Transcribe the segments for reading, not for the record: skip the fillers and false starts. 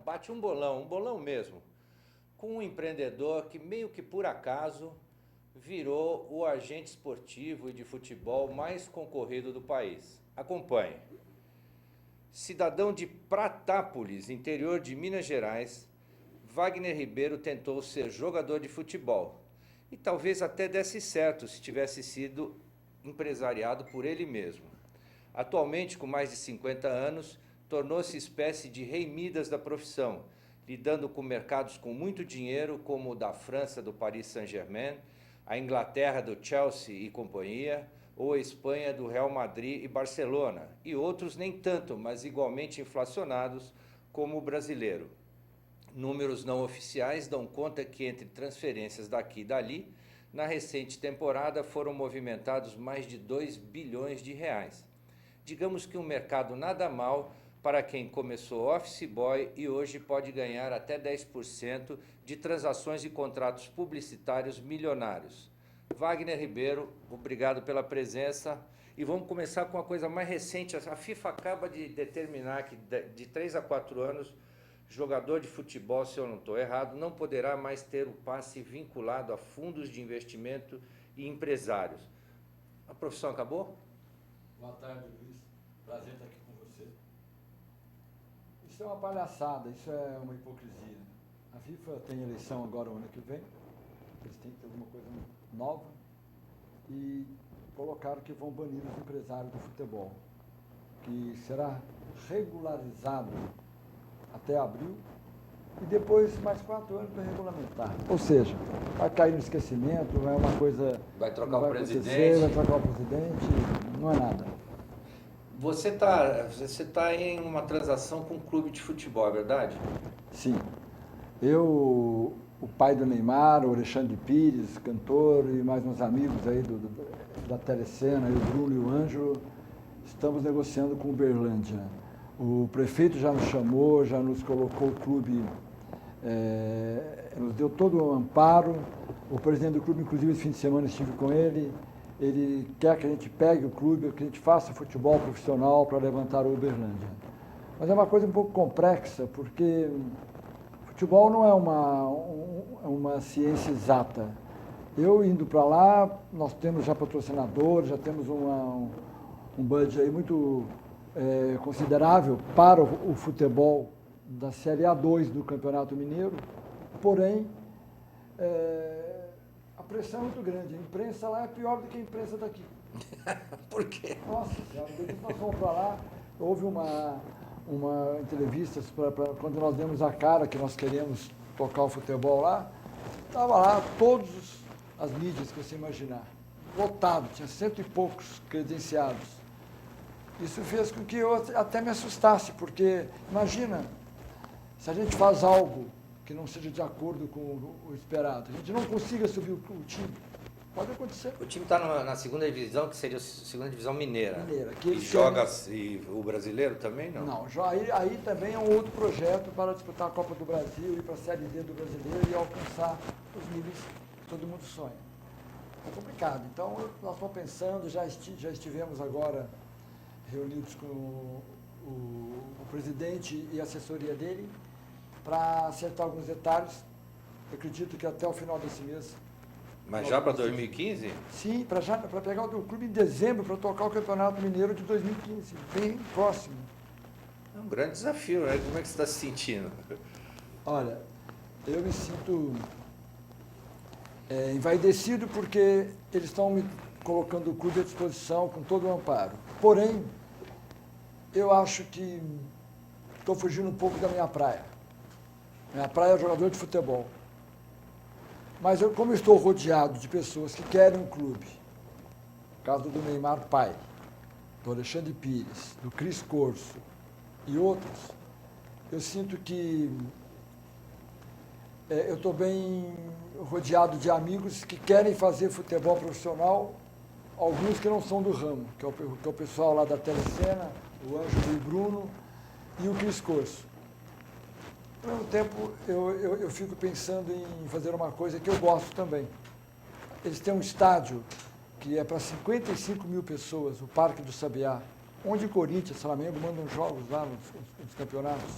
bate um bolão mesmo, com um empreendedor que meio que por acaso virou o agente esportivo e de futebol mais concorrido do país. Acompanhe. Cidadão de Pratápolis, interior de Minas Gerais, Wagner Ribeiro tentou ser jogador de futebol e talvez até desse certo se tivesse sido empresariado por ele mesmo. Atualmente, com mais de 50 anos, tornou-se espécie de rei Midas da profissão, lidando com mercados com muito dinheiro, como o da França do Paris Saint-Germain, a Inglaterra do Chelsea e companhia, ou a Espanha do Real Madrid e Barcelona, e outros nem tanto, mas igualmente inflacionados, como o brasileiro. Números não oficiais dão conta que entre transferências daqui e dali, na recente temporada foram movimentados mais de 2 bilhões de reais. Digamos que um mercado nada mal para quem começou office boy e hoje pode ganhar até 10% de transações e contratos publicitários milionários. Wagner Ribeiro, obrigado pela presença. E vamos começar com uma coisa mais recente. A FIFA acaba de determinar que de 3 a 4 anos, jogador de futebol, se eu não estou errado, não poderá mais ter o passe vinculado a fundos de investimento e empresários. A profissão acabou? Boa tarde, Luiz. Prazer estar aqui com você. Isso é uma palhaçada, isso é uma hipocrisia. A FIFA tem eleição agora o ano que vem, eles têm que ter alguma coisa nova e colocaram que vão banir os empresários do futebol, que será regularizado até abril e depois mais 4 anos para regulamentar. Ou seja, vai cair no esquecimento, é uma coisa... Vai trocar o presidente. Vai trocar o presidente, não é nada. Você tá em uma transação com um clube de futebol, é verdade? Sim. O pai do Neymar, o Alexandre Pires, cantor, e mais uns amigos aí da Telecena, o Bruno e o Ângelo, estamos negociando com o Uberlândia. O prefeito já nos chamou, já nos colocou o clube, nos deu todo o amparo. O presidente do clube, inclusive, esse fim de semana estive com ele. Ele quer que a gente pegue o clube, que a gente faça futebol profissional para levantar o Uberlândia. Mas é uma coisa um pouco complexa, porque futebol não é uma ciência exata. Eu indo para lá, nós temos já patrocinadores, já temos um budget aí muito considerável para o futebol da Série A2 do Campeonato Mineiro, porém, a pressão é muito grande. A imprensa lá é pior do que a imprensa daqui. Por quê? Nossa Senhora, nós fomos para lá, houve uma entrevista quando nós demos a cara que nós queríamos tocar o futebol lá, estava lá todas as mídias que você imaginar, lotado, tinha 100 e poucos credenciados. Isso fez com que eu até me assustasse, porque imagina, se a gente faz algo que não seja de acordo com o esperado, a gente não consiga subir o time. Pode acontecer. O time está na segunda divisão, que seria a segunda divisão mineira. Que joga o brasileiro também, não? Não, aí também é um outro projeto para disputar a Copa do Brasil, ir para a Série D do brasileiro e alcançar os níveis que todo mundo sonha. É complicado. Então, nós estamos pensando, já estivemos agora reunidos com o presidente e a assessoria dele para acertar alguns detalhes. Eu acredito que até o final desse mês. Mas já para 2015? Sim, para pegar o clube em dezembro para tocar o Campeonato Mineiro de 2015, bem próximo. É um grande desafio, né? Como é que você está se sentindo? Olha, eu me sinto envaidecido porque eles estão me colocando o clube à disposição com todo o amparo. Porém, eu acho que estou fugindo um pouco da minha praia. Minha praia é jogador de futebol. Mas como eu estou rodeado de pessoas que querem um clube, no caso do Neymar pai, do Alexandre Pires, do Cris Corso e outros, eu sinto que eu estou bem rodeado de amigos que querem fazer futebol profissional, alguns que não são do ramo, que é o pessoal lá da Telecena, o Ângelo e o Bruno e o Cris Corso. Ao mesmo tempo, eu fico pensando em fazer uma coisa que eu gosto também. Eles têm um estádio que é para 55 mil pessoas, o Parque do Sabiá, onde o Corinthians, Flamengo mandam jogos lá nos campeonatos.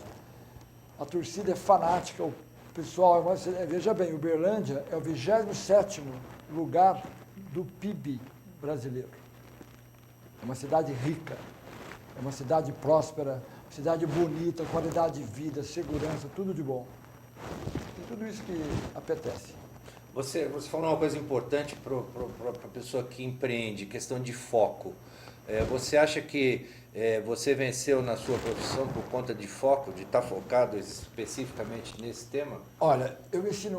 A torcida é fanática, o pessoal, veja bem, Uberlândia é o 27º lugar do PIB brasileiro. É uma cidade rica, é uma cidade próspera, cidade bonita, qualidade de vida, segurança, tudo de bom. E tudo isso que apetece. Você falou uma coisa importante para a pessoa que empreende, questão de foco. Você acha que você venceu na sua profissão por conta de foco, de estar focado especificamente nesse tema? Olha, eu venci,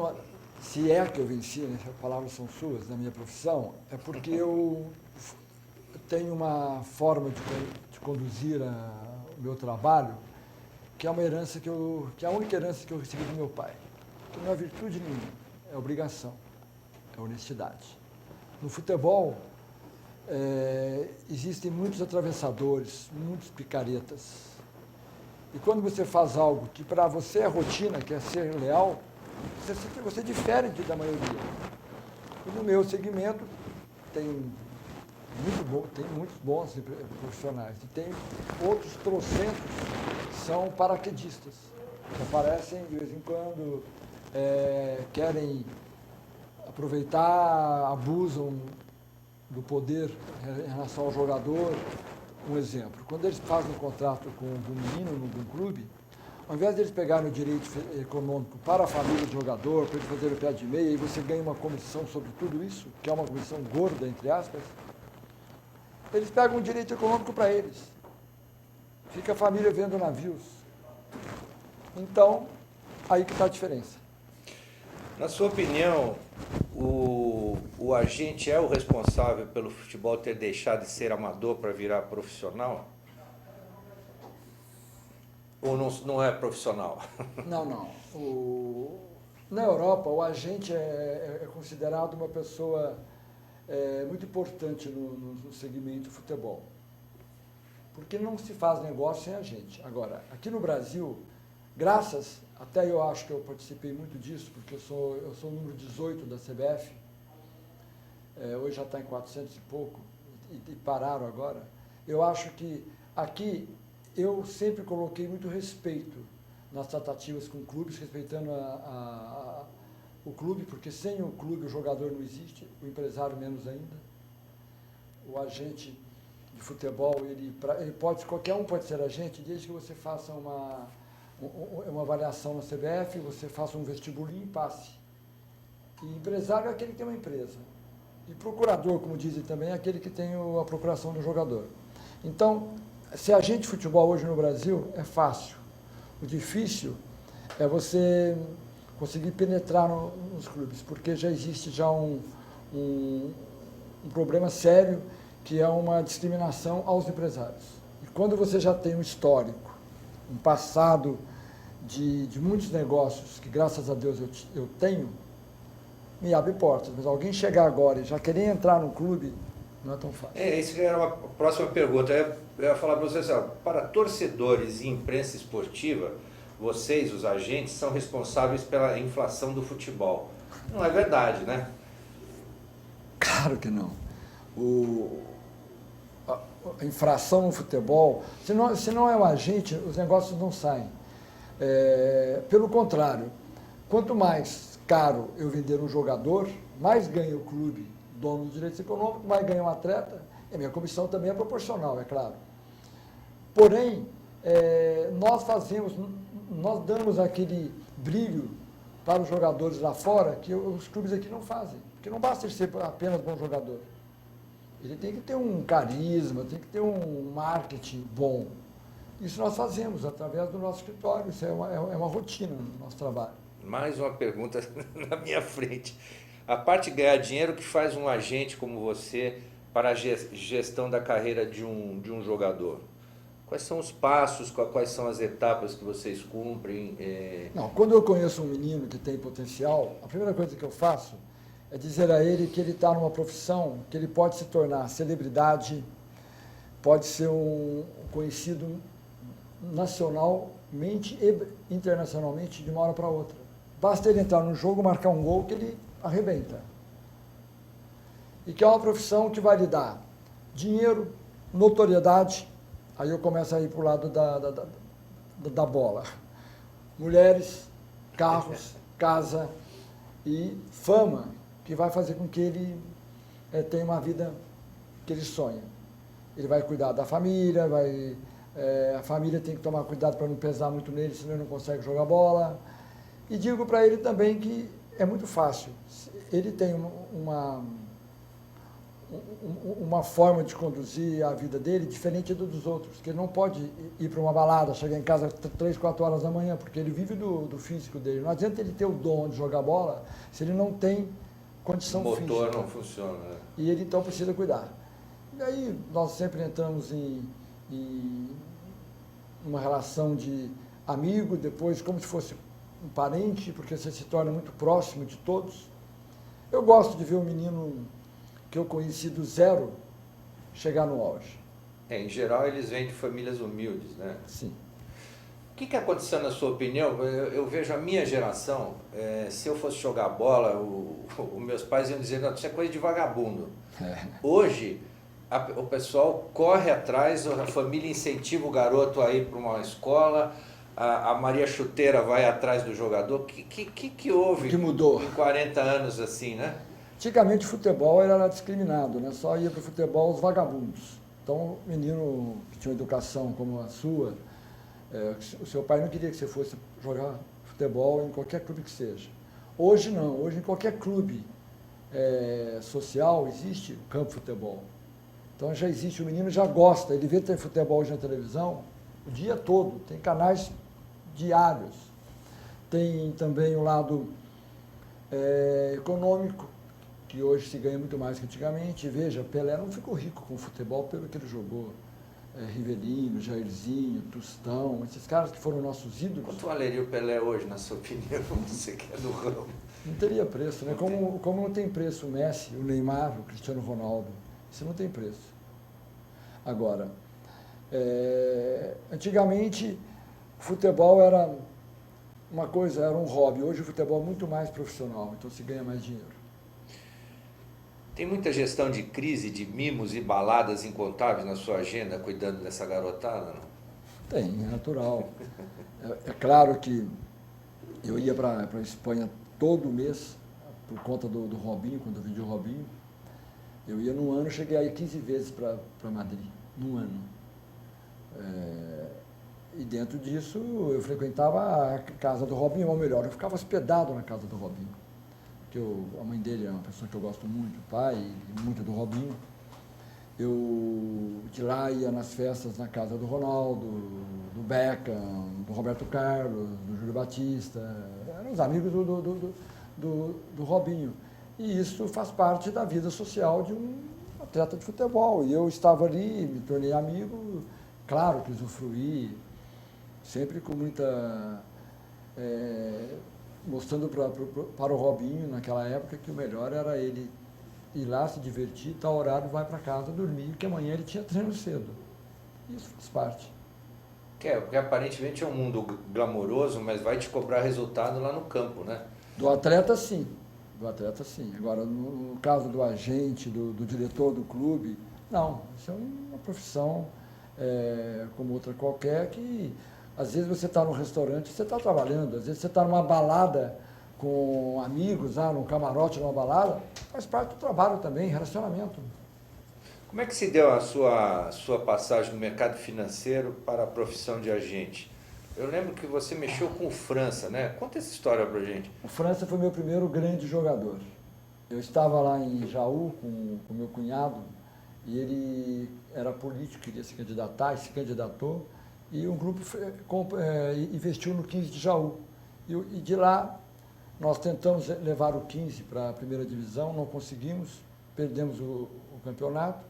se é que eu venci, né, essas palavras são suas, na minha profissão, é porque eu tenho uma forma de conduzir o meu trabalho, que é uma herança que é a única herança que eu recebi do meu pai, que não é virtude nenhuma, é obrigação, é honestidade. No futebol, existem muitos atravessadores, muitos picaretas. E quando você faz algo que para você é rotina, que é ser leal, você difere da maioria. E no meu segmento tem muitos bons profissionais. E tem outros trocentos que são paraquedistas, que aparecem de vez em quando, querem aproveitar, abusam do poder em relação ao jogador. Um exemplo, quando eles fazem um contrato com um menino num clube, ao invés de eles pegarem o direito econômico para a família do jogador, para ele fazer o pé de meia, e você ganha uma comissão sobre tudo isso, que é uma comissão gorda, entre aspas, eles pegam o direito econômico para eles. Fica a família vendo navios. Então, aí que está a diferença. Na sua opinião, o agente é o responsável pelo futebol ter deixado de ser amador para virar profissional? Ou não é profissional? Não. Na Europa, o agente é considerado uma pessoa muito importante no segmento do futebol. Porque não se faz negócio sem agente. Agora, aqui no Brasil, até eu acho que eu participei muito disso, porque eu sou o número 18 da CBF, hoje já está em 400 e pouco, e pararam agora. Eu acho que aqui eu sempre coloquei muito respeito nas tratativas com clubes, respeitando o clube, porque sem o clube o jogador não existe, o empresário menos ainda. O agente de futebol, qualquer um pode ser agente, desde que você faça uma avaliação na CBF, você faça um vestibulinho e passe. E empresário é aquele que tem uma empresa. E procurador, como dizem também, é aquele que tem a procuração do jogador. Então, ser agente de futebol hoje no Brasil é fácil. O difícil é você conseguir penetrar nos clubes, porque já existe um problema sério, que é uma discriminação aos empresários. E quando você já tem um histórico, um passado de muitos negócios, que graças a Deus eu tenho, me abre portas. Mas alguém chegar agora e já querer entrar no clube, não é tão fácil. Isso era uma próxima pergunta. Eu ia falar para vocês, para torcedores e imprensa esportiva, vocês, os agentes, são responsáveis pela inflação do futebol. Não é verdade, né? Claro que não. A infração no futebol, se não é um agente, os negócios não saem. Pelo contrário, quanto mais caro eu vender um jogador, mais ganha o clube, dono dos direitos econômicos, mais ganha um atleta, e a minha comissão também é proporcional, é claro. Porém, nós damos aquele brilho para os jogadores lá fora que os clubes aqui não fazem, porque não basta ele ser apenas bom jogador. Ele tem que ter um carisma, tem que ter um marketing bom. Isso nós fazemos através do nosso escritório, isso é uma rotina no nosso trabalho. Mais uma pergunta na minha frente. A parte de ganhar dinheiro que faz um agente como você para a gestão da carreira de um jogador? Quais são os passos, quais são as etapas que vocês cumprem? Não, quando eu conheço um menino que tem potencial, a primeira coisa que eu faço é dizer a ele que ele está numa profissão que ele pode se tornar celebridade, pode ser um conhecido nacionalmente e internacionalmente de uma hora para outra. Basta ele entrar no jogo, marcar um gol que ele arrebenta. E que é uma profissão que vai lhe dar dinheiro, notoriedade, aí eu começo a ir para o lado da bola. mulheres, carros, casa e fama, que vai fazer com que ele tenha uma vida que ele sonha. Ele vai cuidar da família, a família tem que tomar cuidado para não pesar muito nele, senão ele não consegue jogar bola. E digo para ele também que é muito fácil. Ele tem uma forma de conduzir a vida dele diferente dos outros, que ele não pode ir para uma balada, chegar em casa 3, 4 horas da manhã, porque ele vive do físico dele. Não adianta ele ter o dom de jogar bola se ele não tem condição física. O motor não funciona, né? E ele então precisa cuidar. E aí nós sempre entramos em uma relação de amigo, depois como se fosse um parente, porque você se torna muito próximo de todos. Eu gosto de ver um menino que eu conheci do zero chegar no auge. Em geral, eles vêm de famílias humildes, né? Sim. O que aconteceu na sua opinião? Eu vejo a minha geração, se eu fosse jogar bola, os meus pais iam dizer, não, isso é coisa de vagabundo. Hoje, o pessoal corre atrás, a família incentiva o garoto a ir para uma escola, a Maria Chuteira vai atrás do jogador. O que houve? Que mudou? Em 40 anos assim, né? Antigamente o futebol era discriminado, né? Só ia para o futebol os vagabundos. Então, o menino que tinha uma educação como a sua, o seu pai não queria que você fosse jogar futebol em qualquer clube que seja. Hoje não, hoje em qualquer clube social existe o campo de futebol. Então já existe, o menino já gosta, ele vê ter futebol hoje na televisão o dia todo, tem canais diários. Tem também o lado econômico, que hoje se ganha muito mais que antigamente. Veja, Pelé não ficou rico com o futebol pelo que ele jogou. Rivelino, Jairzinho, Tostão, esses caras que foram nossos ídolos. Quanto valeria o Pelé hoje, na sua opinião? Você que é do ramo. Não teria preço, né? Como não tem preço o Messi, o Neymar, o Cristiano Ronaldo. Isso não tem preço. Agora, antigamente, o futebol era uma coisa, era um hobby. Hoje o futebol é muito mais profissional, então se ganha mais dinheiro. Tem muita gestão de crise, de mimos e baladas incontáveis na sua agenda, cuidando dessa garotada, não? Tem, é natural. É claro que eu ia para a Espanha todo mês, por conta do Robinho, quando eu vendi o Robinho. Eu ia num ano, cheguei aí 15 vezes para Madrid, num ano. E dentro disso, eu frequentava a casa do Robinho, ou melhor, eu ficava hospedado na casa do Robinho. Porque a mãe dele é uma pessoa que eu gosto muito, o pai, e muito do Robinho. Eu de lá ia nas festas na casa do Ronaldo, do Beckham, do Roberto Carlos, do Júlio Batista. Eram os amigos do Robinho. E isso faz parte da vida social de um atleta de futebol. E eu estava ali, me tornei amigo, claro que usufruí, sempre com muita... mostrando para o Robinho, naquela época, que o melhor era ele ir lá, se divertir, tal horário, vai para casa dormir, que amanhã ele tinha treino cedo. Isso faz parte. Porque aparentemente é um mundo glamouroso, mas vai te cobrar resultado lá no campo, né? Do atleta, sim. Do atleta, sim. Agora, no caso do agente, do diretor do clube, não. Isso é uma profissão como outra qualquer, que às vezes você está num restaurante, você está trabalhando, às vezes você está numa balada com amigos, num camarote, numa balada, faz parte do trabalho também, relacionamento. Como é que se deu a sua passagem no mercado financeiro para a profissão de agente? Eu lembro que você mexeu com o França, né? Conta essa história pra gente. O França foi meu primeiro grande jogador. Eu estava lá em Jaú com meu cunhado, e ele era político, queria se candidatar, e se candidatou, e um grupo investiu no 15 de Jaú. E de lá, nós tentamos levar o 15 para a primeira divisão, não conseguimos, perdemos o campeonato.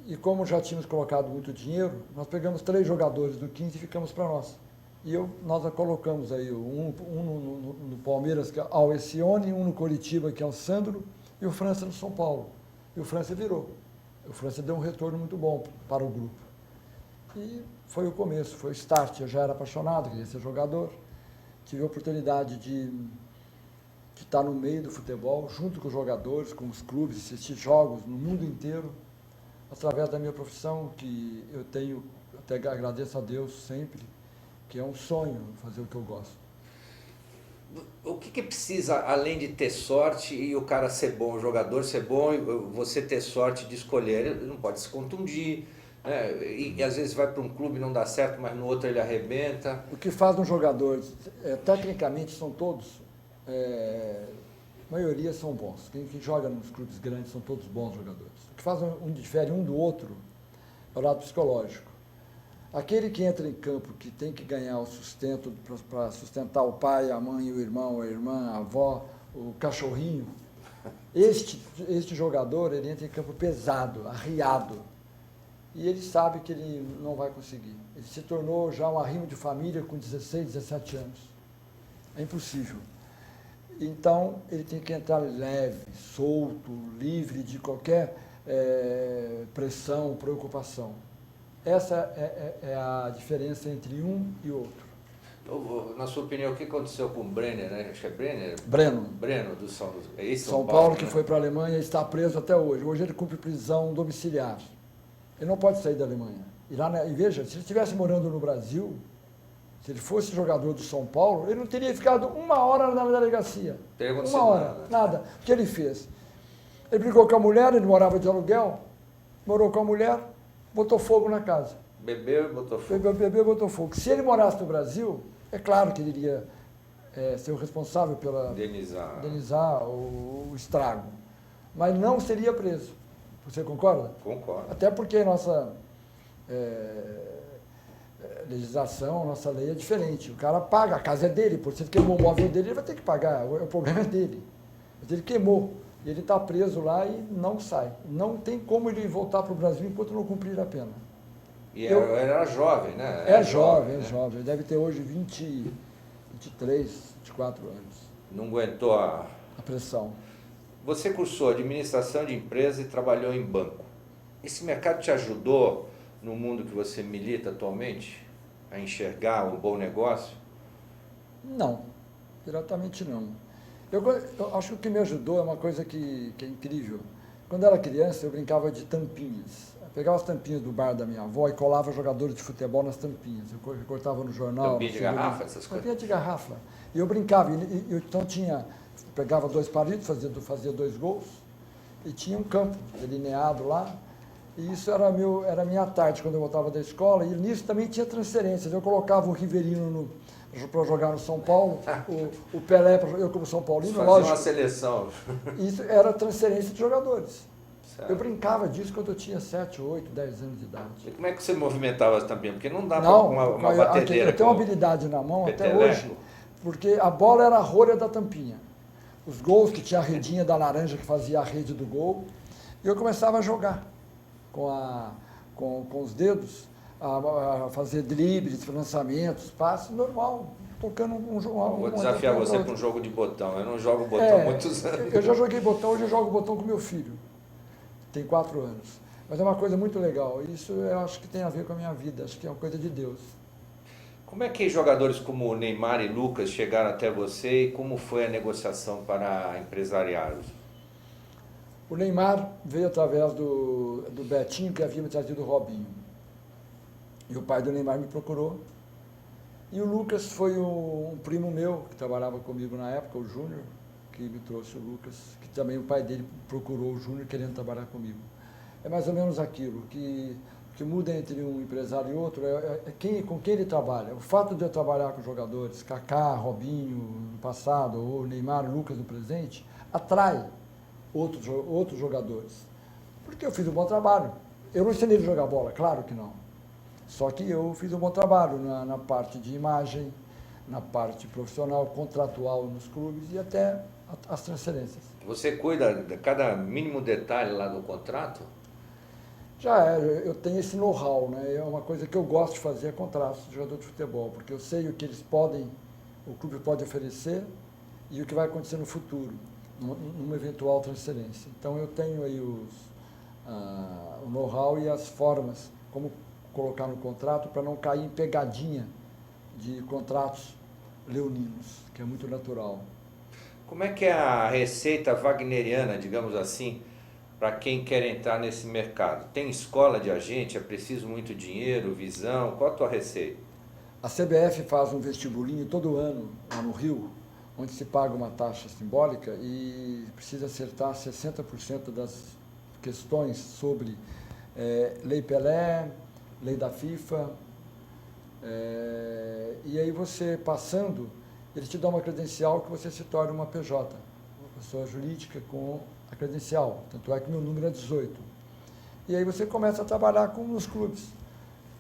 E como já tínhamos colocado muito dinheiro, nós pegamos 3 jogadores do 15 e ficamos para nós. E nós colocamos aí um no Palmeiras, que é o Alessione, um no Coritiba, que é o Sandro, e o França no São Paulo. E o França virou. O França deu um retorno muito bom para o grupo. E foi o começo, foi o start. Eu já era apaixonado, queria ser jogador. Tive a oportunidade de estar no meio do futebol, junto com os jogadores, com os clubes, assistir jogos no mundo inteiro, através da minha profissão, que eu tenho, até agradeço a Deus sempre, que é um sonho fazer o que eu gosto. O que precisa, além de ter sorte e o cara ser bom, o jogador ser bom, e você ter sorte de escolher? Ele não pode se contundir, né? E às vezes vai para um clube e não dá certo, mas no outro ele arrebenta. O que faz um jogador, tecnicamente são todos, a maioria são bons. Quem joga nos clubes grandes são todos bons jogadores. O que faz um difere um do outro é o lado psicológico. Aquele que entra em campo, que tem que ganhar o sustento para sustentar o pai, a mãe, o irmão, a irmã, a avó, o cachorrinho, este jogador, ele entra em campo pesado, arriado. E ele sabe que ele não vai conseguir. Ele se tornou já um arrimo de família com 16, 17 anos. É impossível. Então, ele tem que entrar leve, solto, livre de qualquer pressão, preocupação. Essa é a diferença entre um e outro. Na sua opinião, o que aconteceu com o Brenner, né? Acho que é Brenner? Breno, do São Paulo, né? que foi para a Alemanha e está preso até hoje. Hoje ele cumpre prisão domiciliar. Ele não pode sair da Alemanha. E veja, se ele estivesse morando no Brasil, se ele fosse jogador do São Paulo, ele não teria ficado 1 hora na delegacia. Uma hora, nada. O que ele fez? Ele brigou com a mulher, ele morava de aluguel, morou com a mulher, botou fogo na casa. Bebeu e botou fogo. Bebeu e botou fogo. Se ele morasse no Brasil, é claro que ele iria ser o responsável pela indenizar o estrago. Mas não seria preso. Você concorda? Concordo. Até porque a nossa legislação, a nossa lei é diferente. O cara paga, a casa é dele, por se ele queimou o móvel dele, ele vai ter que pagar, o problema é dele. Mas ele queimou, e ele está preso lá e não sai. Não tem como ele voltar para o Brasil enquanto não cumprir a pena. E era jovem, né? É jovem, né? Ele deve ter hoje 23, 24 anos. Não aguentou a pressão. Você cursou administração de empresa e trabalhou em banco. Esse mercado te ajudou no mundo que você milita atualmente a enxergar um bom negócio? Não, diretamente não. Eu acho que o que me ajudou é uma coisa que é incrível. Quando eu era criança, eu brincava de tampinhas. Eu pegava as tampinhas do bar da minha avó e colava jogadores de futebol nas tampinhas. Eu cortava no jornal. Tampinha de garrafa, essas coisas? Tampinha de garrafa. E eu brincava. Então pegava 2 palitos, fazia 2 gols, e tinha um campo delineado lá. E isso era a minha tarde, quando eu voltava da escola. E nisso também tinha transferências. Eu colocava o Riverino para jogar no São Paulo, o Pelé, eu como São Paulino, fazia lógico. Uma seleção. Isso era transferência de jogadores. Certo. Eu brincava disso quando eu tinha 7, 8, 10 anos de idade. E como é que você movimentava as tampinhas? Porque não dá uma batedeira. batedeira. Eu tenho uma habilidade na mão peteleco. Até hoje, porque a bola era a rolha da tampinha. Os gols que tinha a redinha da laranja que fazia a rede do gol, e eu começava a jogar com os dedos, a fazer dribles, lançamentos, passes, normal, tocando um jogo. Vou desafiar você para um jogo de botão. Eu não jogo botão há muitos anos. Eu já joguei botão, hoje eu jogo botão com meu filho. Tem 4 anos. Mas é uma coisa muito legal. Isso eu acho que tem a ver com a minha vida, acho que é uma coisa de Deus. Como é que jogadores como Neymar e Lucas chegaram até você e como foi a negociação para empresariá-los? O Neymar veio através do Betinho, que havia me trazido o Robinho. E o pai do Neymar me procurou. E o Lucas foi um primo meu, que trabalhava comigo na época, o Júnior, que me trouxe o Lucas, que também o pai dele procurou o Júnior querendo trabalhar comigo. É mais ou menos aquilo, que muda entre um empresário e outro com quem ele trabalha. O fato de eu trabalhar com jogadores, Kaká, Robinho no passado, ou Neymar, Lucas no presente, atrai outros jogadores. Porque eu fiz um bom trabalho. Eu não ensinei ele a jogar bola, claro que não. Só que eu fiz um bom trabalho na parte de imagem, na parte profissional, contratual nos clubes e até as transferências. Você cuida de cada mínimo detalhe lá do contrato? Eu tenho esse know-how, né? É uma coisa que eu gosto de fazer, contratos de jogador de futebol, porque eu sei o que o clube pode oferecer e o que vai acontecer no futuro, numa eventual transferência. Então eu tenho aí o know-how e as formas, como colocar no contrato para não cair em pegadinha de contratos leoninos, que é muito natural. Como é que é a receita wagneriana, digamos assim, para quem quer entrar nesse mercado? Tem escola de agente? É preciso muito dinheiro, visão? Qual a tua receita? A CBF faz um vestibulinho todo ano lá no Rio, onde se paga uma taxa simbólica e precisa acertar 60% das questões sobre Lei Pelé, Lei da FIFA. E aí você passando, ele te dá uma credencial que você se torna uma PJ, uma pessoa jurídica com a credencial. Tanto é que meu número é 18. E aí você começa a trabalhar nos clubes.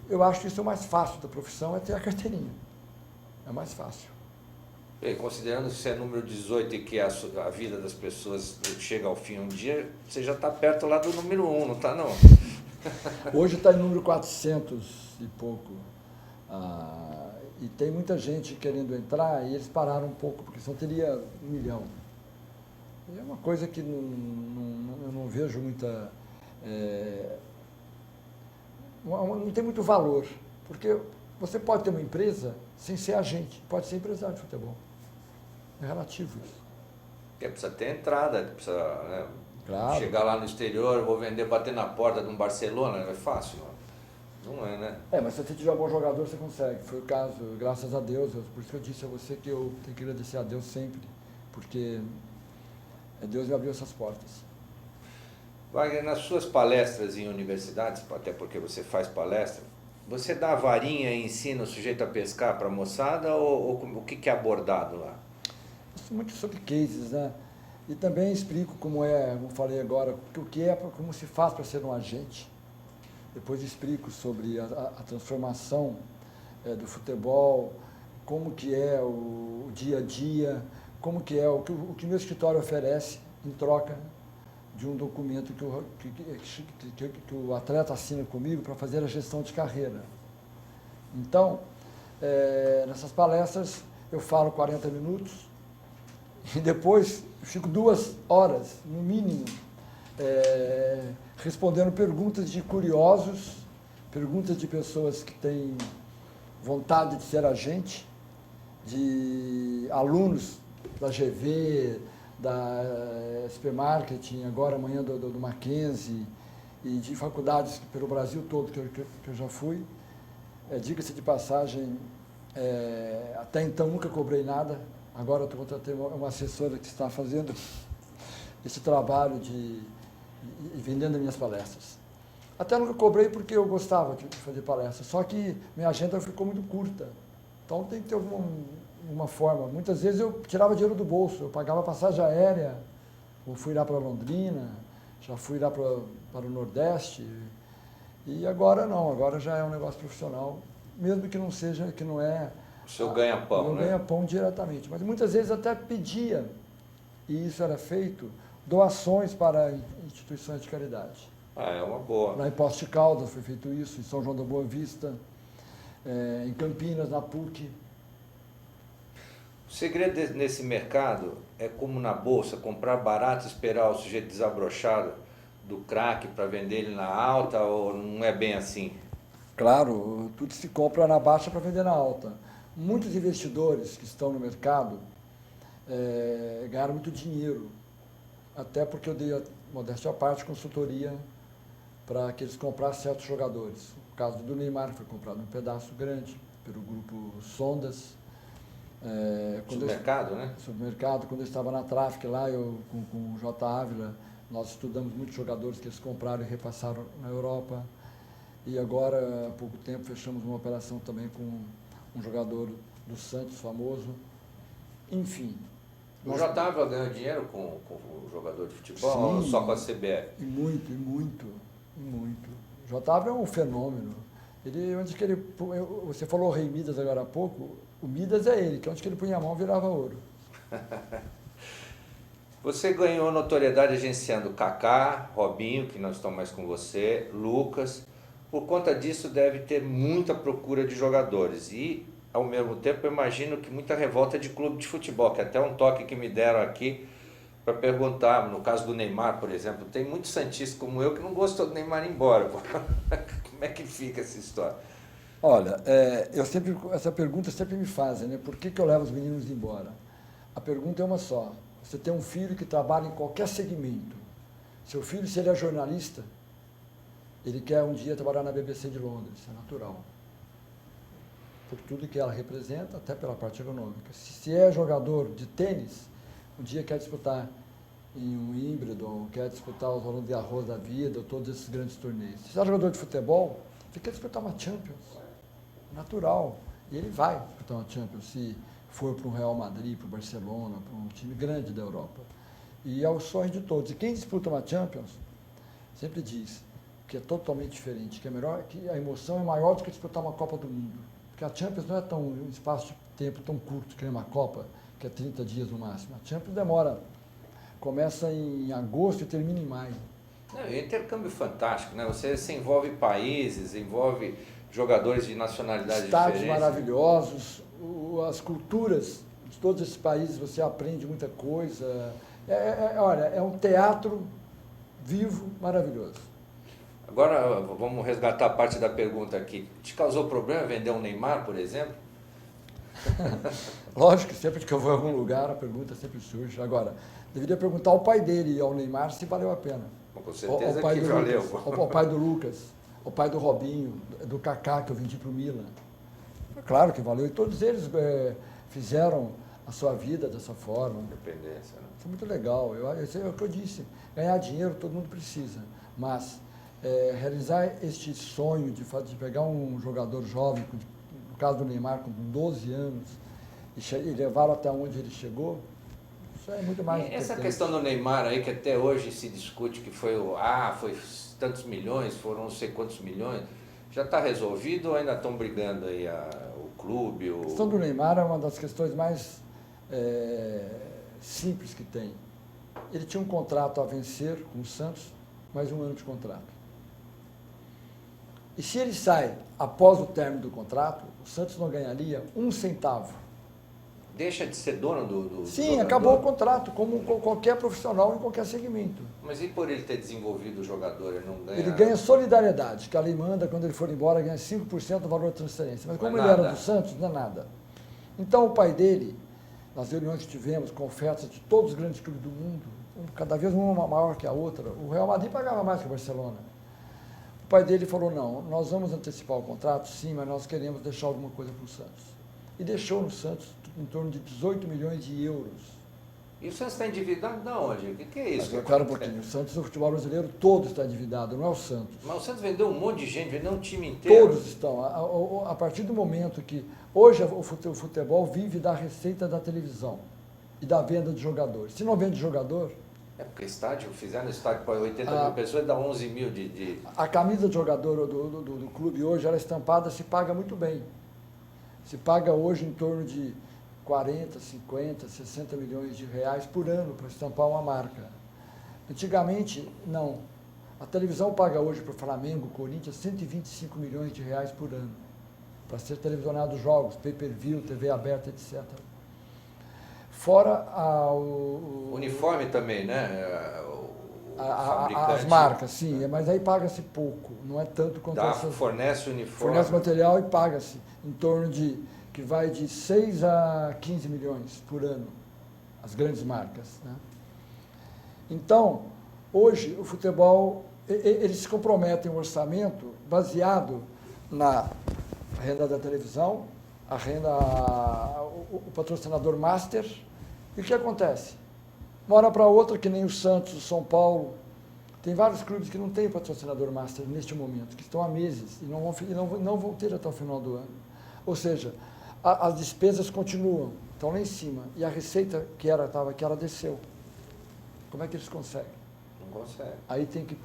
Eu acho que isso é o mais fácil da profissão, é ter a carteirinha. É mais fácil. E considerando que você é número 18 e que a vida das pessoas chega ao fim um dia, você já está perto lá do número 1, não está não? Hoje está em número 400 e pouco. E tem muita gente querendo entrar e eles pararam um pouco, porque senão teria 1 milhão. E é uma coisa que eu não vejo muita... não tem muito valor, porque você pode ter uma empresa sem ser agente, pode ser empresário de futebol. É relativo isso. Porque precisa ter entrada, precisa, né, claro. Chegar lá no exterior, vou vender, bater na porta de um Barcelona, não é fácil, não é, né? Mas se você tiver um bom jogador, você consegue. Foi o caso, graças a Deus, por isso que eu disse a você que eu tenho que agradecer a Deus sempre, porque Deus me abriu essas portas. Wagner, nas suas palestras em universidades, até porque você faz palestra, você dá varinha e ensina o sujeito a pescar para a moçada ou o que é abordado lá? Muito sobre cases, né? E também explico como eu falei agora, como se faz para ser um agente. Depois explico sobre a transformação do futebol, como que é o dia a dia, como que é o que meu escritório oferece em troca de um documento que o atleta assina comigo para fazer a gestão de carreira. Então, nessas palestras eu falo 40 minutos e depois fico 2 horas, no mínimo, respondendo perguntas de curiosos, perguntas de pessoas que têm vontade de ser agente, de alunos da GV, da SP Marketing, agora amanhã do Mackenzie, e de faculdades pelo Brasil todo que eu já fui. Diga-se de passagem, até então nunca cobrei nada, agora estou contratando uma assessora que está fazendo esse trabalho de vendendo minhas palestras. Até nunca cobrei porque eu gostava de fazer palestras, só que minha agenda ficou muito curta. Então tem que ter uma forma. Muitas vezes eu tirava dinheiro do bolso, eu pagava passagem aérea, eu fui lá para Londrina, já fui lá para o Nordeste, e agora não, agora já é um negócio profissional, mesmo que não seja, que não é... O seu ganha-pão, né? Ganha-pão diretamente, mas muitas vezes até pedia, e isso era feito, doações para instituições de caridade. É uma boa. Lá em Poços de Caldas foi feito isso, em São João da Boa Vista, em Campinas, na PUC. O segredo nesse mercado é como na bolsa, comprar barato, esperar o sujeito desabrochado do crack para vender ele na alta, ou não é bem assim? Claro, tudo se compra na baixa para vender na alta. Muitos investidores que estão no mercado ganharam muito dinheiro, até porque eu dei, modéstia à parte, consultoria para que eles comprassem certos jogadores. O caso do Neymar foi comprado um pedaço grande pelo grupo Sondas. Supermercado, né? Supermercado. Quando eu estava na Traffic lá, com o J. Ávila, nós estudamos muitos jogadores que eles compraram e repassaram na Europa. E agora, há pouco tempo, fechamos uma operação também com um jogador do Santos, famoso. Enfim. O J. Ávila ganhou dinheiro com o jogador de futebol, Sim, ou só com a CBF? E muito. O J. Ávila é um fenômeno. Você falou o Rei Midas agora há pouco, o Midas é ele, que onde que ele punha a mão virava ouro. Você ganhou notoriedade agenciando Kaká, Robinho, que não estão mais com você, Lucas. Por conta disso deve ter muita procura de jogadores e, ao mesmo tempo, eu imagino que muita revolta de clube de futebol, que até um toque que me deram aqui para perguntar, no caso do Neymar, por exemplo, tem muitos santistas como eu que não gostou do Neymar ir embora. Como é que fica essa história? Olha, essa pergunta sempre me fazem, né? Por que eu levo os meninos embora? A pergunta é uma só. Você tem um filho que trabalha em qualquer segmento. Seu filho, se ele é jornalista, ele quer um dia trabalhar na BBC de Londres, isso é natural. por tudo que ela representa, até pela parte econômica. Se é jogador de tênis, um dia quer disputar em um Wimbledon, quer disputar os Roland Garros da vida, todos esses grandes torneios. Se é jogador de futebol, você quer disputar uma Champions, natural. E ele vai disputar uma Champions, se for para o Real Madrid, para o Barcelona, para um time grande da Europa. E é o sonho de todos. E quem disputa uma Champions, sempre diz que é totalmente diferente, que é melhor, que a emoção é maior do que disputar uma Copa do Mundo. Porque a Champions não é um espaço de tempo tão curto que nem uma Copa, que é 30 dias no máximo. A Champions demora, começa em agosto e termina em maio. É um intercâmbio fantástico, né? Você se envolve países, envolve jogadores de nacionalidade Estádios diferentes. maravilhosos, as culturas de todos esses países, você aprende muita coisa. Olha, é um teatro vivo, maravilhoso. Agora, vamos resgatar a parte da pergunta aqui. Te causou problema vender um Neymar, por exemplo? Lógico que sempre que eu vou em algum lugar, a pergunta sempre surge. Agora, deveria perguntar ao pai dele e ao Neymar se valeu a pena. Com certeza ao pai que do valeu. Lucas, ao pai do Lucas, ao pai do Robinho, do Kaká, que eu vendi para o Milan. Claro que valeu. E todos eles fizeram a sua vida dessa forma. Independência, né? Isso é muito legal. Isso é o que eu disse. Ganhar dinheiro todo mundo precisa. Mas realizar este sonho de pegar um jogador jovem, no caso do Neymar, com 12 anos, e levá-lo até onde ele chegou, isso é muito mais Essa importante. questão do Neymar aí, que até hoje se discute que foi foi tantos milhões, foram não sei quantos milhões, já está resolvido ou ainda estão brigando aí o clube? A questão do Neymar é uma das questões mais simples que tem. Ele tinha um contrato a vencer com o Santos, mais um ano de contrato. E se ele sai após o término do contrato, o Santos não ganharia um centavo. Deixa de ser dono do Sim, jogador? acabou o contrato, como qualquer profissional em qualquer segmento. Mas e por ele ter desenvolvido o jogador, ele não ganha? Ele ganha solidariedade, que a lei manda, quando ele for embora, ganha 5% do valor da transferência. Mas como ele era do Santos, não é nada. Então o pai dele, nas reuniões que tivemos, com ofertas de todos os grandes clubes do mundo, cada vez uma maior que a outra, o Real Madrid pagava mais que o Barcelona. O pai dele falou, não, nós vamos antecipar o contrato, sim, mas nós queremos deixar alguma coisa para o Santos. E deixou no Santos em torno de 18 milhões de euros. E o Santos está endividado de onde? O que é isso? Espera um pouquinho, o Santos, o futebol brasileiro todo está endividado, não é o Santos. Mas o Santos vendeu um monte de gente, vendeu um time inteiro. Todos estão. A partir do momento que... Hoje o futebol vive da receita da televisão e da venda de jogadores. Se não vende jogador... É porque fizeram estádio para 80 mil pessoas, dá 11 mil de... A camisa de jogador do clube hoje, ela estampada, se paga muito bem. Se paga hoje em torno de 40, 50, 60 milhões de reais por ano para estampar uma marca. Antigamente, não. A televisão paga hoje para o Flamengo, Corinthians, 125 milhões de reais por ano para ser televisionados jogos, pay-per-view, TV aberta, etc. Fora o uniforme também, né? As marcas, sim, mas aí paga-se pouco, não é tanto quanto essas... Fornece uniforme. Fornece material e paga-se em torno que vai de 6 a 15 milhões por ano, as grandes marcas, né? Então, hoje o futebol, eles se comprometem um orçamento baseado na renda da televisão, o patrocinador master. E o que acontece? Uma hora para outra, que nem o Santos, o São Paulo, tem vários clubes que não têm patrocinador master neste momento, que estão há meses e não vão ter até o final do ano. Ou seja, as despesas continuam, estão lá em cima, e a receita que estava aqui, ela desceu. Como é que eles conseguem? Não consegue. Aí tem que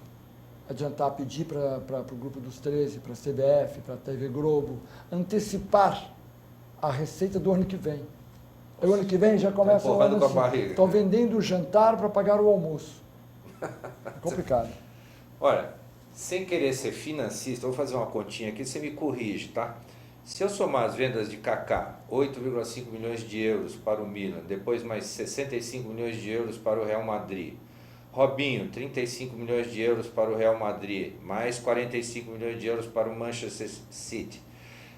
adiantar, pedir para o Grupo dos 13, para a CBF, para a TV Globo, antecipar a receita do ano que vem. O ano que vem já começa o ano assim. Estão vendendo o jantar para pagar o almoço. É complicado. Olha, sem querer ser financista, vou fazer uma continha aqui, você me corrige, tá? Se eu somar as vendas de Kaká, 8,5 milhões de euros para o Milan, depois mais 65 milhões de euros para o Real Madrid, Robinho, 35 milhões de euros para o Real Madrid, mais 45 milhões de euros para o Manchester City,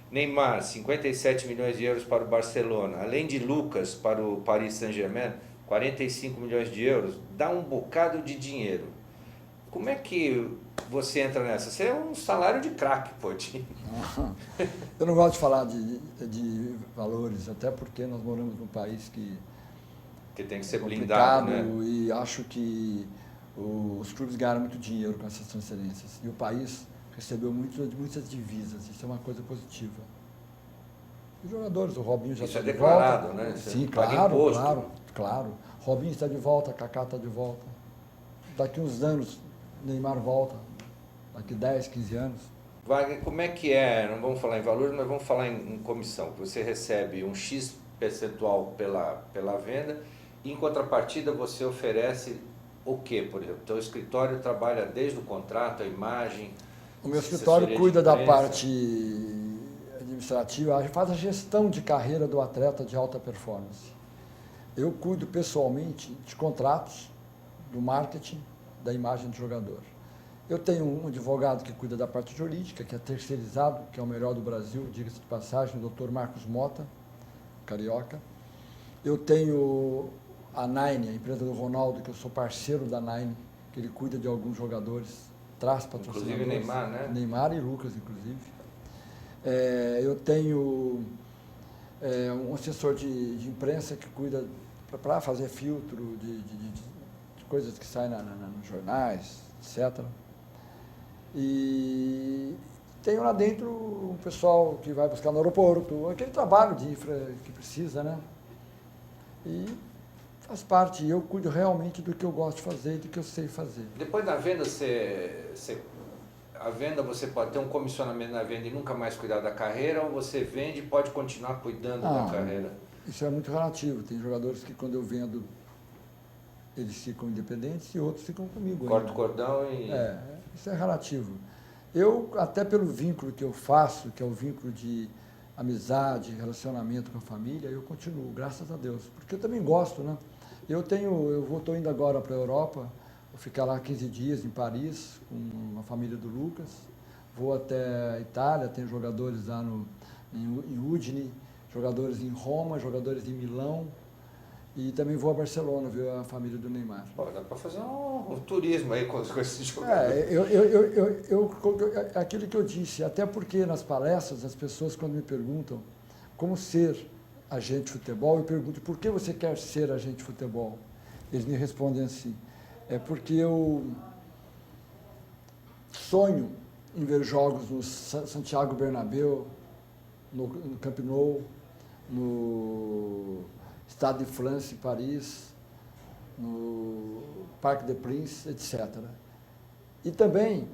Neymar, 57 milhões de euros para o Barcelona, além de Lucas para o Paris Saint-Germain, 45 milhões de euros, dá um bocado de dinheiro. Como é que você entra nessa? Você é um salário de craque, pô, Tim. Eu não gosto de falar de valores, até porque nós moramos num país que Tem que é ser complicado, blindado, né? e acho que os clubes ganharam muito dinheiro com essas transferências. E o país recebeu muitas divisas, isso é uma coisa positiva. Os jogadores, o Robinho já Isso está é de declarado, volta. né? Você Sim, paga claro, imposto. claro. Robinho está de volta, Kaká está de volta. Daqui uns anos, Neymar volta. Daqui 10, 15 anos. Wagner, como é que é? Não vamos falar em valores, mas vamos falar em comissão. Você recebe um X percentual pela venda e, em contrapartida, você oferece o quê, por exemplo? O teu escritório trabalha desde o contrato, a imagem, O meu assessoria escritório de cuida da imprensa. parte administrativa, faz a gestão de carreira do atleta de alta performance. Eu cuido pessoalmente de contratos, do marketing, da imagem do jogador. Eu tenho um advogado que cuida da parte jurídica, que é terceirizado, que é o melhor do Brasil, diga-se de passagem, o Dr. Marcos Mota, carioca. Eu tenho a Nine, a empresa do Ronaldo, que eu sou parceiro da Nine, que ele cuida de alguns jogadores, traz patrocinadores. Inclusive Neymar, né? Neymar e Lucas, inclusive. Eu tenho um assessor de imprensa que cuida para fazer filtro de coisas que saem nos jornais, etc. E tenho lá dentro um pessoal que vai buscar no aeroporto, aquele trabalho de infra que precisa, né? E faz parte, eu cuido realmente do que eu gosto de fazer e do que eu sei fazer. Depois da venda, a venda você pode ter um comissionamento na venda e nunca mais cuidar da carreira, ou você vende e pode continuar cuidando da carreira? Isso é muito relativo. Tem jogadores que quando eu vendo, eles ficam independentes e outros ficam comigo. Corta o cordão e... Isso é relativo. Eu, até pelo vínculo que eu faço, que é o vínculo de amizade, relacionamento com a família, eu continuo, graças a Deus. Porque eu também gosto, né? Eu estou indo agora para a Europa, vou ficar lá 15 dias em Paris, com a família do Lucas. Vou até a Itália, tenho jogadores lá em Udine, jogadores em Roma, jogadores em Milão. E também vou a Barcelona ver a família do Neymar. Pô, dá para fazer um turismo aí com esses jogadores. Aquilo que eu disse, até porque nas palestras as pessoas quando me perguntam como ser agente de futebol, eu pergunto por que você quer ser agente de futebol? Eles me respondem assim, é porque eu sonho em ver jogos no Santiago Bernabéu, no Camp Nou, no Stade de France, em Paris, no Parc des Princes, etc. E também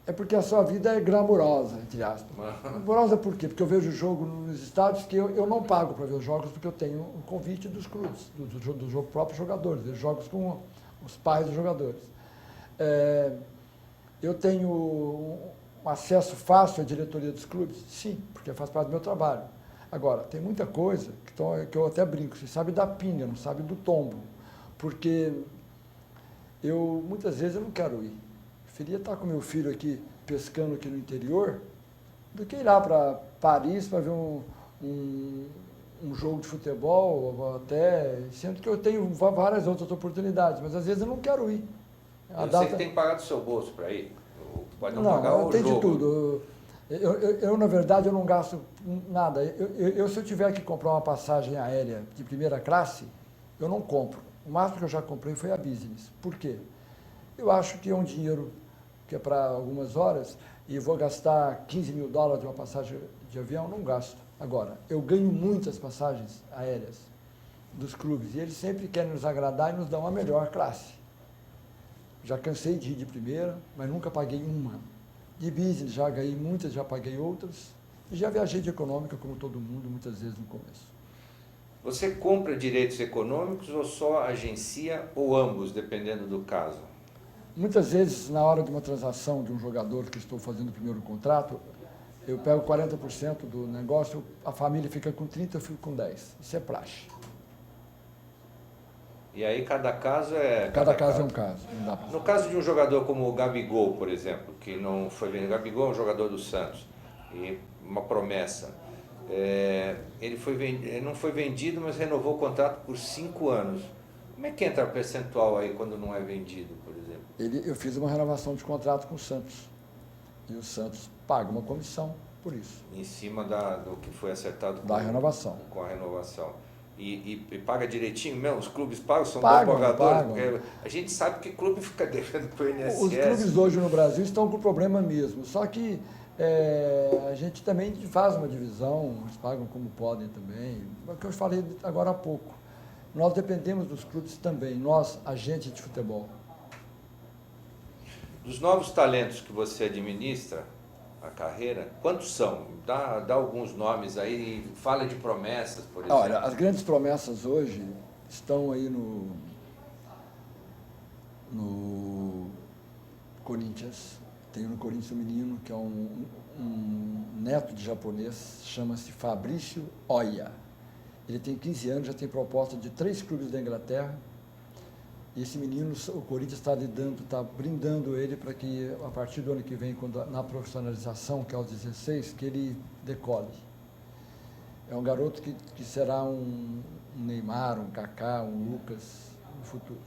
é porque a sua vida é glamurosa, entre aspas. Glamurosa por quê? Porque eu vejo jogo nos estádios que eu não pago para ver os jogos, porque eu tenho um convite dos clubes, dos próprios jogadores, vejo jogos com os pais dos jogadores. Eu tenho um acesso fácil à diretoria dos clubes? Sim, porque faz parte do meu trabalho. Agora, tem muita coisa que eu até brinco, você sabe da pinga, não sabe do tombo. Porque muitas vezes eu não quero ir. Preferia estar com meu filho aqui, pescando aqui no interior, do que ir lá para Paris para ver um jogo de futebol, ou até, sendo que eu tenho várias outras oportunidades, mas às vezes eu não quero ir. Você que tem que pagar do seu bolso para ir? Pode não pagar o jogo? Tem de tudo. Na verdade, eu não gasto nada. Se eu tiver que comprar uma passagem aérea de primeira classe, eu não compro. O máximo que eu já comprei foi a business. Por quê? Eu acho que é um dinheiro que é para algumas horas e eu vou gastar $15 mil de uma passagem de avião, não gasto. Agora, eu ganho muitas passagens aéreas dos clubes e eles sempre querem nos agradar e nos dão a melhor classe. Já cansei de ir de primeira, mas nunca paguei uma. De business já ganhei muitas, já paguei outras. E já viajei de econômica, como todo mundo, muitas vezes no começo. Você compra direitos econômicos ou só agencia, ou ambos, dependendo do caso? Muitas vezes, na hora de uma transação de um jogador que estou fazendo o primeiro contrato, eu pego 40% do negócio, a família fica com 30%, eu fico com 10%. Isso é praxe. E aí cada caso é... Cada caso é um caso. Não dá pra... No caso de um jogador como o Gabigol, por exemplo, que não foi vendido. O Gabigol é um jogador do Santos, e uma promessa. Ele não foi vendido, mas renovou o contrato por 5 anos. Como é que entra o percentual aí quando não é vendido, por exemplo? eu fiz uma renovação de contrato com o Santos. E o Santos paga uma comissão por isso. Em cima do que foi acertado da renovação. Com a renovação. E paga direitinho mesmo? Os clubes pagam? São bons pagadores? Porque a gente sabe que clube fica devendo para o INSS. Os clubes hoje no Brasil estão com problema mesmo. Só que a gente também faz uma divisão, eles pagam como podem também. É o que eu falei agora há pouco. Nós dependemos dos clubes também, nós, agentes de futebol. Dos novos talentos que você administra, a carreira, quantos são? Dá alguns nomes aí, fala de promessas, por exemplo. Olha, as grandes promessas hoje estão aí no Corinthians. Tem no Corinthians um menino que é um neto de japonês, chama-se Fabrício Oya. Ele tem 15 anos, já tem proposta de 3 clubes da Inglaterra. E esse menino, o Corinthians está brindando ele para que, a partir do ano que vem, na profissionalização, que é aos 16, que ele decole. É um garoto que será um Neymar, um Kaká, um Lucas no futuro.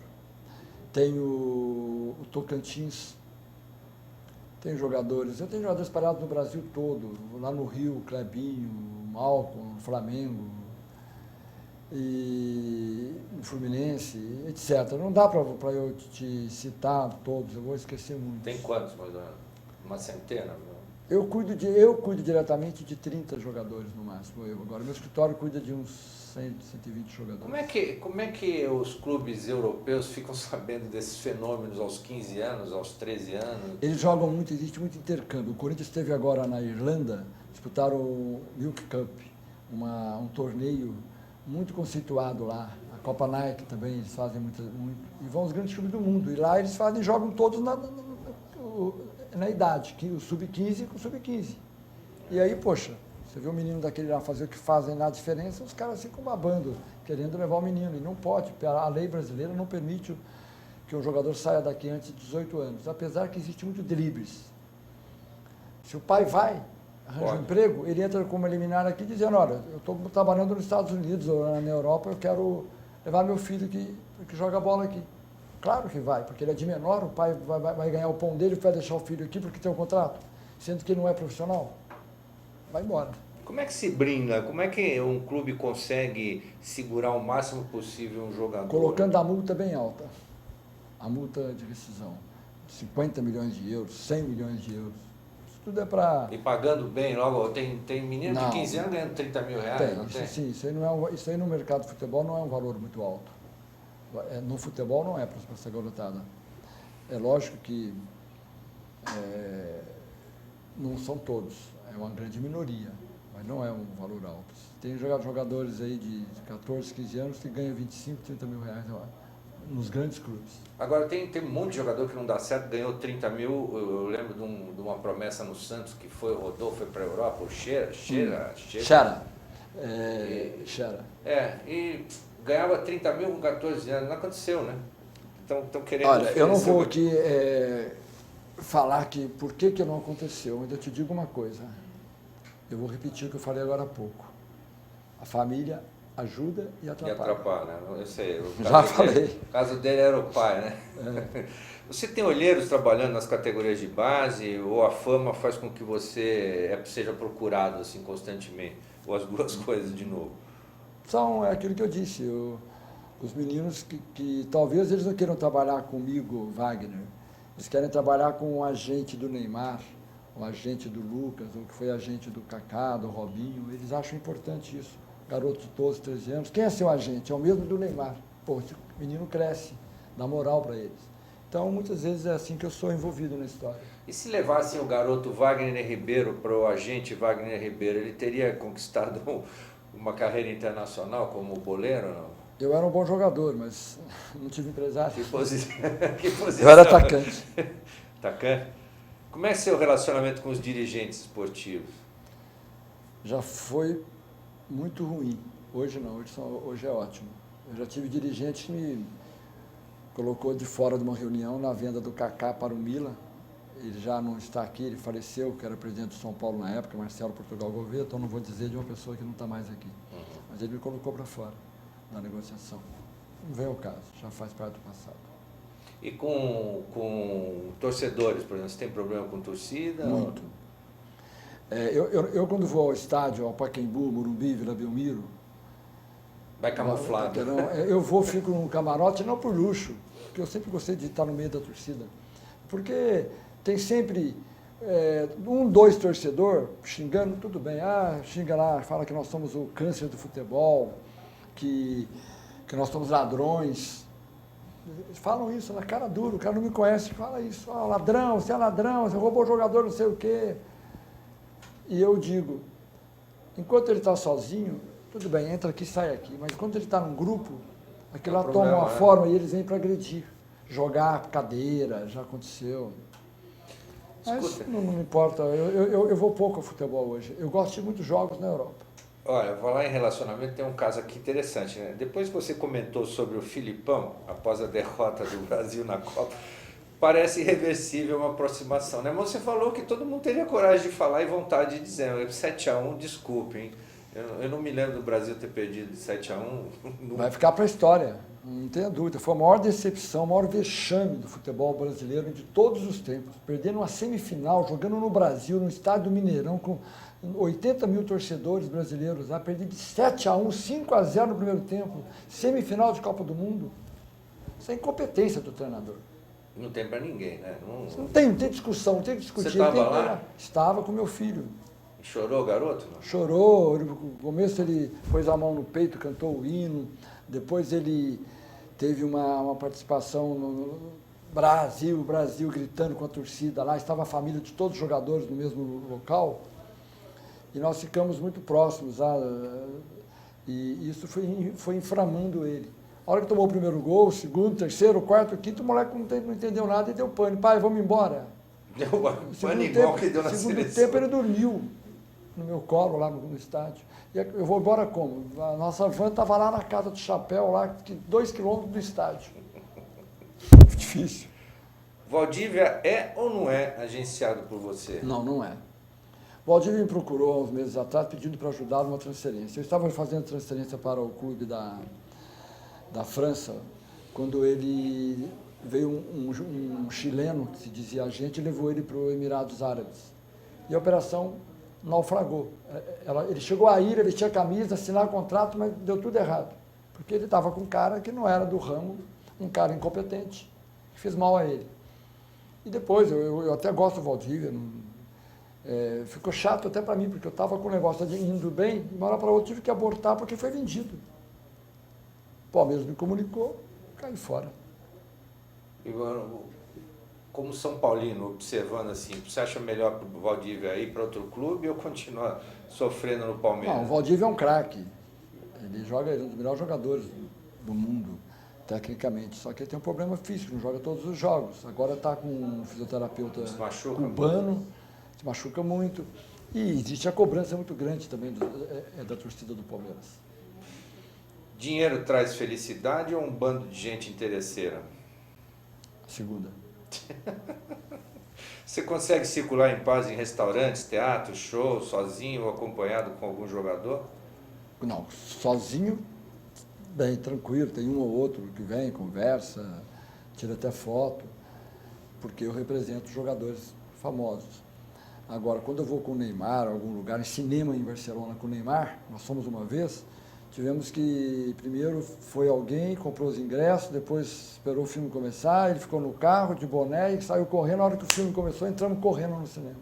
Tem o Tocantins, tem jogadores, eu tenho jogadores parados no Brasil todo, lá no Rio, Clebinho, Malcom, Flamengo, e no Fluminense, etc. Não dá para eu te citar todos, eu vou esquecer muito. Tem quantos, mais ou menos? Uma centena? Eu cuido diretamente de 30 jogadores no máximo. Agora, meu escritório cuida de uns 100, 120 jogadores. Como é que os clubes europeus ficam sabendo desses fenômenos aos 15 anos, aos 13 anos? Eles jogam muito, existe muito intercâmbio. O Corinthians esteve agora na Irlanda, disputaram o Milk Cup, um torneio muito conceituado lá. A Copa Nike também, eles fazem muito. E vão os grandes clubes do mundo. E lá eles jogam todos na idade, o sub-15 com o sub-15. E aí, poxa, você vê o menino daquele lá fazer o que fazem lá a diferença, os caras ficam babando, querendo levar o menino. E não pode, a lei brasileira não permite que um jogador saia daqui antes de 18 anos, apesar que existe muito dribles. Se o pai vai, arranja um emprego, ele entra como liminar aqui dizendo, olha, eu estou trabalhando nos Estados Unidos ou na Europa, eu quero levar meu filho que joga bola aqui. Claro que vai, porque ele é de menor, o pai vai ganhar o pão dele, vai deixar o filho aqui porque tem um contrato, sendo que ele não é profissional. Vai embora. Como é que se brinda? Como é que um clube consegue segurar o máximo possível um jogador? Colocando a multa bem alta. A multa de rescisão. 50 milhões de euros, 100 milhões de euros. Isso tudo é para... E pagando bem logo? Tem menino de 15 anos ganhando 30 mil reais, não tem? Sim, isso aí no mercado de futebol não é um valor muito alto. No futebol não é para essa garotada. É lógico que não são todos, é uma grande minoria, mas não é um valor alto. Tem jogadores aí de 14, 15 anos que ganham 25, 30 mil reais nos grandes clubes. Agora, tem um monte de jogador que não dá certo, ganhou 30 mil, eu lembro de uma promessa no Santos que rodou, foi para a Europa, o Xera. E ganhava 30 mil com 14 anos, não aconteceu, né? Estão querendo... Olha, eu não vou aqui falar por que não aconteceu, mas eu te digo uma coisa. Eu vou repetir o que eu falei agora há pouco. A família ajuda e atrapalha. E atrapalha, né? Eu sei. Já falei. O caso dele era o pai, né? Você tem olheiros trabalhando nas categorias de base ou a fama faz com que você seja procurado assim constantemente? Ou as duas coisas de novo? É aquilo que eu disse, os meninos que talvez eles não queiram trabalhar comigo, Wagner, eles querem trabalhar com o agente do Neymar, o agente do Lucas, ou que foi agente do Kaká, do Robinho, eles acham importante isso. Garoto de 12, 13 anos, quem é seu agente? É o mesmo do Neymar. Pô, esse menino cresce, dá moral para eles. Então, muitas vezes é assim que eu sou envolvido na história. E se levassem o garoto Wagner Ribeiro para o agente Wagner Ribeiro, ele teria conquistado uma carreira internacional como boleiro ou não? Eu era um bom jogador, mas não tive empresário. Que posição? Eu era atacante. Atacante? Como é seu relacionamento com os dirigentes esportivos? Já foi muito ruim. Hoje não, hoje é ótimo. Eu já tive dirigente que me colocou de fora de uma reunião na venda do Kaká para o Milan. Ele já não está aqui, ele faleceu, que era presidente do São Paulo na época, Marcelo Portugal Gouveia, então não vou dizer de uma pessoa que não está mais aqui. Mas ele me colocou para fora da negociação. Não vem ao caso, já faz parte do passado. E com torcedores, por exemplo, você tem problema com torcida? Muito. Eu quando vou ao estádio, ao Pacaembu, Morumbi, Vila Belmiro, Vai camuflado. eu fico num camarote, não por luxo, porque eu sempre gostei de estar no meio da torcida. Porque tem sempre dois torcedor xingando, tudo bem, xinga lá, fala que nós somos o câncer do futebol, que nós somos ladrões. Eles falam isso na cara dura, o cara não me conhece, fala isso, ladrão, você roubou o jogador, não sei o quê. E eu digo, enquanto ele está sozinho, tudo bem, entra aqui, sai aqui, mas quando ele está num grupo, aquilo lá toma uma forma e eles vêm para agredir, jogar cadeira, já aconteceu. Mas não me importa, eu vou pouco ao futebol hoje, eu gosto de muitos jogos na Europa. Olha, falar em relacionamento, tem um caso aqui interessante, né? Depois que você comentou sobre o Filipão, após a derrota do Brasil na Copa, parece irreversível uma aproximação, né? Mas você falou que todo mundo teria coragem de falar e vontade de dizer, 7-1, desculpe, hein? Eu não me lembro do Brasil ter perdido de 7-1. Vai ficar para a história, não tenha dúvida. Foi a maior decepção, o maior vexame do futebol brasileiro de todos os tempos. Perdendo uma semifinal, jogando no Brasil, no estádio do Mineirão, com 80 mil torcedores brasileiros lá, perdi de 7-1, 5-0 no primeiro tempo, semifinal de Copa do Mundo. Isso é incompetência do treinador. Não tem para ninguém, né? Não tem discussão, não tem que discutir. Você estava lá? Estava com meu filho. Chorou, garoto? Não? Chorou, no começo ele pôs a mão no peito, cantou o hino, depois ele teve uma participação no Brasil gritando com a torcida lá, estava a família de todos os jogadores no mesmo local, e nós ficamos muito próximos, e isso foi inflamando ele. A hora que tomou o primeiro gol, o segundo, o terceiro, o quarto, o quinto, o moleque não entendeu nada e deu pânico. Pai, vamos embora. Deu pânico igual que deu na seleção. No segundo tempo ele dormiu no meu colo lá no estádio. E eu vou embora como? A nossa van estava lá na Casa do Chapéu, lá 2 quilômetros do estádio. Difícil. Valdívia é ou não é agenciado por você? Não, não é. Valdívia me procurou há uns meses atrás pedindo para ajudar numa transferência. Eu estava fazendo transferência para o clube da França, quando ele veio um chileno, que se dizia agente, e levou ele para os Emirados Árabes. E a operação naufragou. Ele chegou a ir, ele tinha camisa, assinar contrato, mas deu tudo errado. Porque ele estava com um cara que não era do ramo, um cara incompetente, que fez mal a ele. E depois, eu até gosto do Valdívia, ficou chato até para mim, porque eu estava com o negócio de indo bem, e uma hora para outra tive que abortar porque foi vendido. O Palmeiras me comunicou, caí fora. Como São Paulino, observando assim, você acha melhor para o Valdívia ir para outro clube ou continuar sofrendo no Palmeiras? Não, o Valdívia é um craque. Ele é um dos melhores jogadores do mundo, tecnicamente. Só que ele tem um problema físico, não joga todos os jogos. Agora está com um fisioterapeuta cubano, se machuca muito. E existe a cobrança muito grande também da torcida do Palmeiras. Dinheiro traz felicidade ou um bando de gente interesseira? Segunda. Você consegue circular em paz em restaurantes, teatros, shows, sozinho ou acompanhado com algum jogador? Não, sozinho, bem, tranquilo. Tem um ou outro que vem, conversa, tira até foto, porque eu represento jogadores famosos. Agora, quando eu vou com o Neymar, a algum lugar, em cinema em Barcelona com o Neymar, nós fomos uma vez, tivemos que, primeiro foi alguém, comprou os ingressos, depois esperou o filme começar, ele ficou no carro de boné e saiu correndo. Na hora que o filme começou, entramos correndo no cinema.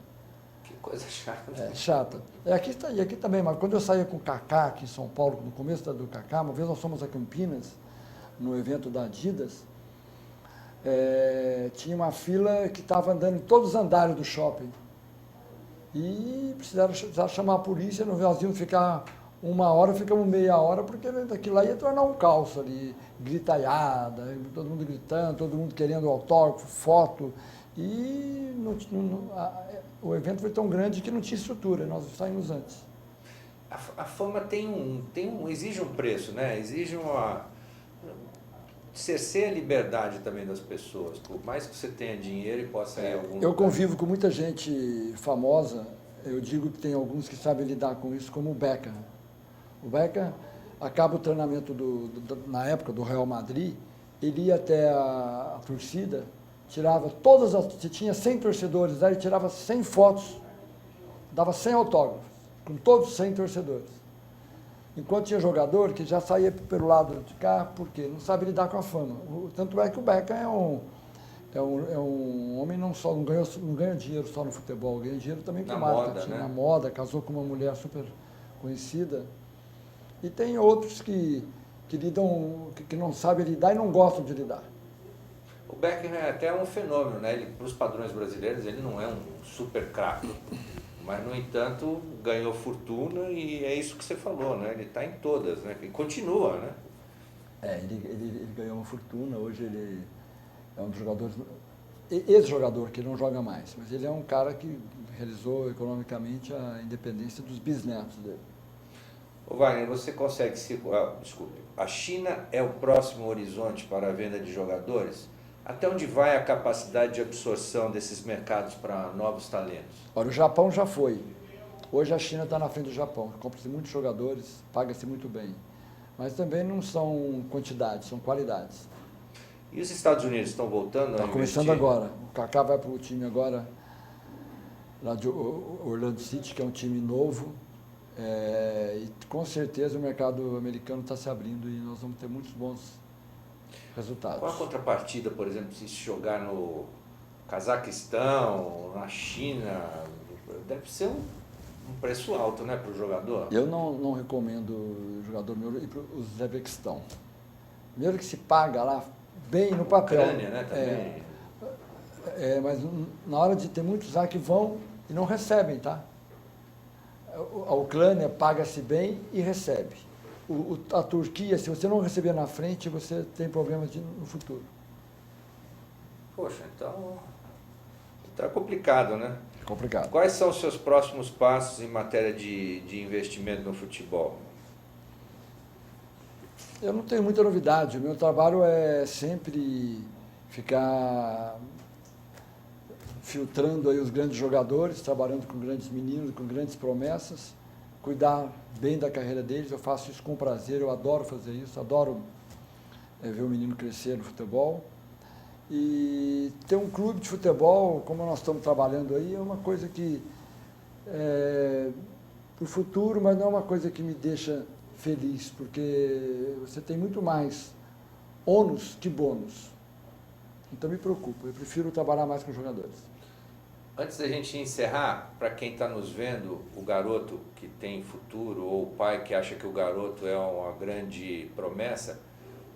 Que coisa chata. Chata. E aqui também, mas quando eu saía com o Kaká aqui em São Paulo, no começo do Kaká, uma vez nós fomos a Campinas, no evento da Adidas, tinha uma fila que estava andando em todos os andares do shopping. E precisaram chamar a polícia, no vazio ficar 1 hora, ficamos meia hora, porque daquilo lá ia tornar um caos ali, gritaiada, todo mundo gritando, todo mundo querendo autógrafo, foto, e o evento foi tão grande que não tinha estrutura, nós saímos antes. A fama exige um preço, né? Exige cerceia a liberdade também das pessoas, por mais que você tenha dinheiro e possa ir a algum lugar. Eu convivo com muita gente famosa, eu digo que tem alguns que sabem lidar com isso, como o Beckham. O Beckham acaba o treinamento na época do Real Madrid ele ia até a torcida, tirava todas as... Se tinha 100 torcedores, aí ele tirava 100 fotos, dava 100 autógrafos, com todos os 100 torcedores. Enquanto tinha jogador que já saía pelo lado de cá, porque não sabe lidar com a fama. Tanto é que o Beckham é um homem não ganha dinheiro só no futebol, ganha dinheiro também com marketing, na moda, casou com uma mulher super conhecida. E tem outros que não sabem lidar e não gostam de lidar. O Beckham é até um fenômeno, né? Para os padrões brasileiros, ele não é um super craque. Mas, no entanto, ganhou fortuna e é isso que você falou, né? Ele está em todas, né? E continua, né? Ele ganhou uma fortuna, hoje ele é um dos jogadores, ex-jogador, que não joga mais, mas ele é um cara que realizou economicamente a independência dos bisnetos dele. Ô Wagner, você consegue desculpe, a China é o próximo horizonte para a venda de jogadores? Até onde vai a capacidade de absorção desses mercados para novos talentos? Olha, o Japão já foi. Hoje a China está na frente do Japão. Compra-se muitos jogadores, paga-se muito bem. Mas também não são quantidades, são qualidades. E os Estados Unidos estão voltando a investir? Está começando agora. O Kaká vai para o time agora, lá de Orlando City, que é um time novo. E com certeza o mercado americano está se abrindo e nós vamos ter muitos bons resultados. Qual a contrapartida, por exemplo, se jogar no Cazaquistão, na China? Deve ser um preço alto, né, para o jogador? Eu não recomendo o jogador meu ir para o Uzbequistão. Primeiro que se paga lá bem no papel. Ucrânia, né, também. Mas na hora de ter muitos lá que vão e não recebem, tá? A Ucrânia paga-se bem e recebe. A Turquia, se você não receber na frente, você tem problemas no futuro. Poxa, então é complicado, né? É complicado. Quais são os seus próximos passos em matéria de investimento no futebol? Eu não tenho muita novidade. O meu trabalho é sempre ficar filtrando aí os grandes jogadores, trabalhando com grandes meninos, com grandes promessas, cuidar bem da carreira deles. Eu faço isso com prazer, eu adoro fazer isso, adoro ver o menino crescer no futebol. E ter um clube de futebol, como nós estamos trabalhando aí, é uma coisa que para o futuro, mas não é uma coisa que me deixa feliz, porque você tem muito mais ônus que bônus. Então me preocupa, eu prefiro trabalhar mais com jogadores. Antes da gente encerrar, para quem está nos vendo, o garoto que tem futuro ou o pai que acha que o garoto é uma grande promessa,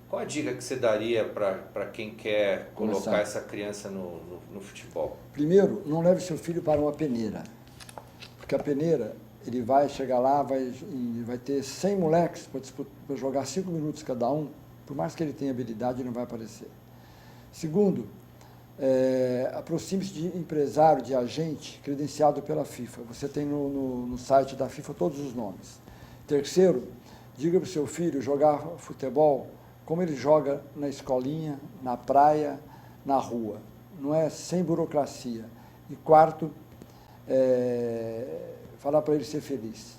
qual a dica que você daria para quem quer colocar essa criança no futebol? Primeiro, não leve seu filho para uma peneira, porque a peneira, ele vai chegar lá, vai ter 100 moleques para jogar 5 minutos cada um, por mais que ele tenha habilidade, ele não vai aparecer. Segundo, aproxime-se de empresário, de agente credenciado pela FIFA. Você tem no site da FIFA todos os nomes. Terceiro, diga para o seu filho jogar futebol como ele joga na escolinha, na praia, na rua. Não é sem burocracia. E quarto, falar para ele ser feliz.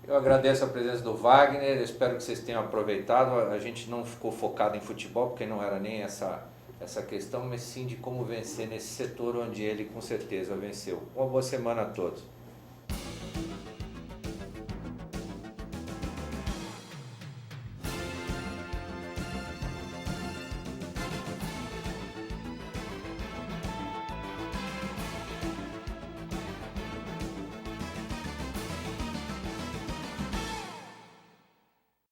Eu agradeço a presença do Wagner, eu espero que vocês tenham aproveitado. A gente não ficou focado em futebol, porque não era nem essa questão, mas sim de como vencer nesse setor onde ele com certeza venceu. Uma boa semana a todos.